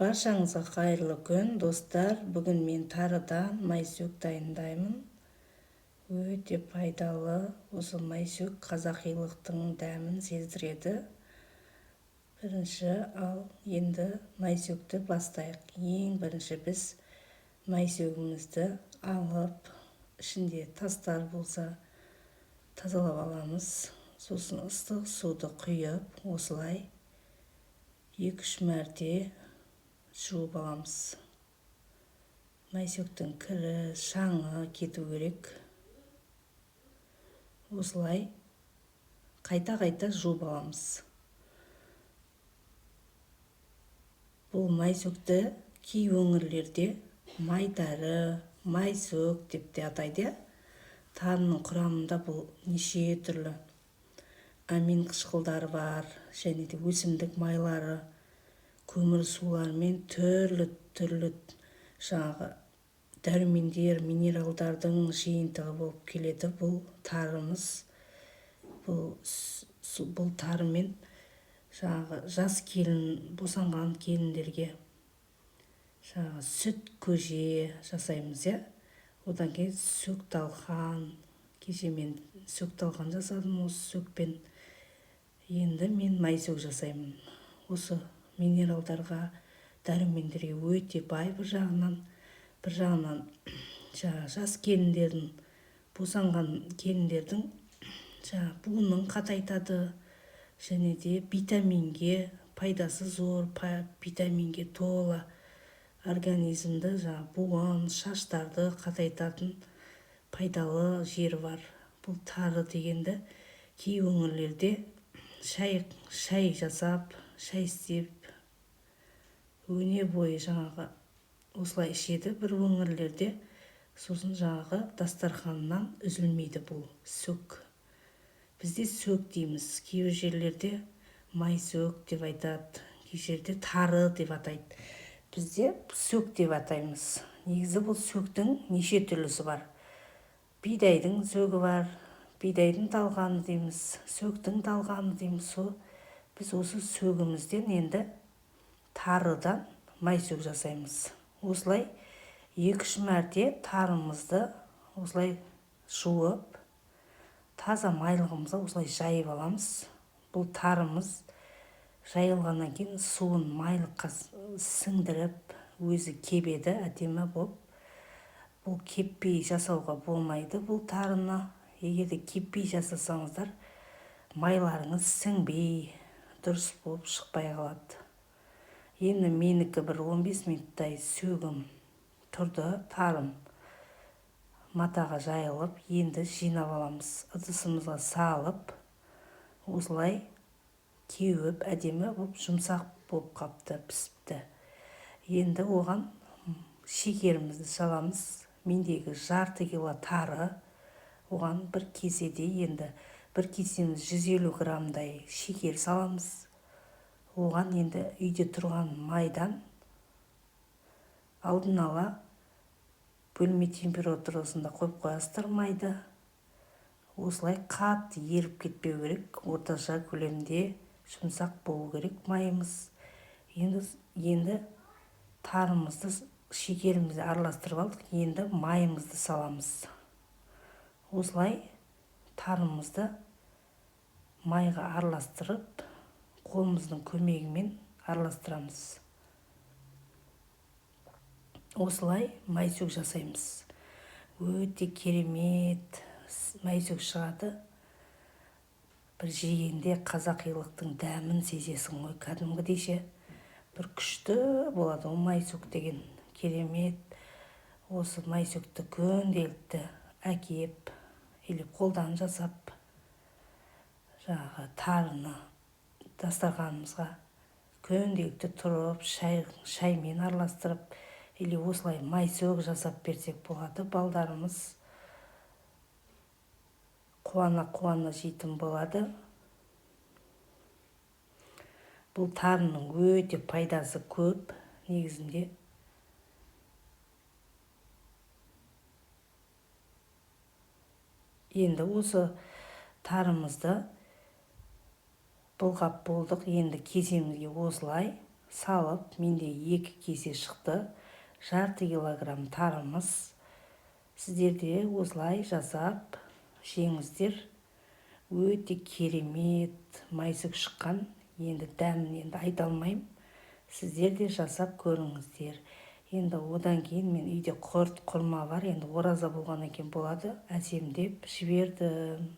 Баршаңызға қайырлы күн, достар. Бүгін мен тарыдан майсөк дайындаймын. Өте пайдалы. Осы майсөк қазақилықтың дәмін сездіреді. Бірінші, ал енді майсөкті бастайық. Ең бірінші біз майсөгімізді алып, ішінде тастар болса тазалап аламыз. Сосын ыстық суды құйып, осылай 2-3 мәрте жуып аламыз. Майсөктің кірі, шаңы кету керек. Осылай қайта жуып аламыз. Бұл майсөкті кей өңірлерде майтары, майсөк деп те атайды. Тарының құрамында бұл неше түрлі амин қышқылдары бар, және де өсімдік майлары, көмір сулар мен түрлі жаңағы дәрумендер, минералдардың жиынтығы болып келеді. Бұл тарымыз, бұл тарымен жаңағы жас келін, босанған келіндерге жаңағы сүт көже жасаймыз, Одан кейін сөк талқан, кеше мен сөк талқан жасадым осы сөкпен. Енді мен майсөк жасаймын. Осы минералдарға, дәрумендерге өте бай бір жағынан жас келіндердің, босанған келіндердің буынын қатайтады, және де витаминге пайдасы зор, витаминге толы, организмді буын, шаштарды қатайтатын пайдалы жері бар. Бұл тары дегенді кей өңірлерде шай жасап, шай істеп, өне бойы осылай ішеді. Бір өңірлерде сосын дастарханнан үзілмейді бұл сөк. Бізде сөк дейміз. Кейбір жерлерде майсөк деп айтады, кей жерде тары деп атайды. Бізде сөк деп атаймыз. Негізі бұл сөктің неше түрлісі бар. Бидайдың сөгі бар, бидайдың талғаны дейміз, сөктің талғаны дейміз. Біз осы сөгімізден енді тарыдан майсөк жасаймыз. Осылай 2-3 мәрте тарымызды осылай жуып, таза майлығымызды осылай жайып аламыз. Бұл тарымыз жайылғаннан кейін суын майлыққа сіңдіріп, өзі кебеді, әдемі болып. Бұл кеппей жасауға болмайды бұл тарыны. Егерде кеппей жасасаңыздар, майларыңыз сіңбей, дұрыс болып шықпай қалады. Енді менікі бір 15 минуттай сөгім тұрды, тарым матаға жайылып, енді жинап аламыз. Ыдысымызға салып, осылай кеуіп, әдемі болып, жұмсақ болып қапты, пісіпті. Енді оған шекерімізді саламыз. Мендегі жарты кило тары, оған бір кеседе енді бір кесеміз 150 грамдай шекер саламыз. Оған енді үйде тұрған майдан алдын ала бөлме температурасында қойып қоясыздар майды. Осылай қатты еріп кетпеу керек, орташа көлемде жұмсақ болу керек майымыз. Енді тарымызды, шекерімізді араластырып алдық. Енді майымызды саламыз. Осылай тарымызды майға араластырып, қолымыздың көмегімен араластырамыз. Осылай майсөк жасаймыз. Өте керемет майсөк шығады. Бір жегенде қазақилықтың дәмін сезесің ғой, кәдімгідейше. Бір күшті болады майсөк деген, керемет. Осы майсөкті күнделікті әкеп, или қолдан жасап, тарыны дастарханымызға күнделікті тұрып, шаймен араластырып, или осылай майсөк жасап берсек болады. Балдарымыз қуана жейтін болады. Бұл тарының өте пайдасы көп негізінде. Енді осы тарымызды былғап болдық. Енді кесемізге осылай салып, менде 2 кесе шықты. Жарты килограмм тарымыз. Сіздер де осылай жасап жеңіздер. Өте керемет майсүк шыққан. Енді дәмін енді айта алмаймын. Сіздер де жасап көріңіздер. Енді одан кейін мен үйде құрт құрма бар. Енді ораза болғаннан кейін болады. Әсемдеп жібердім.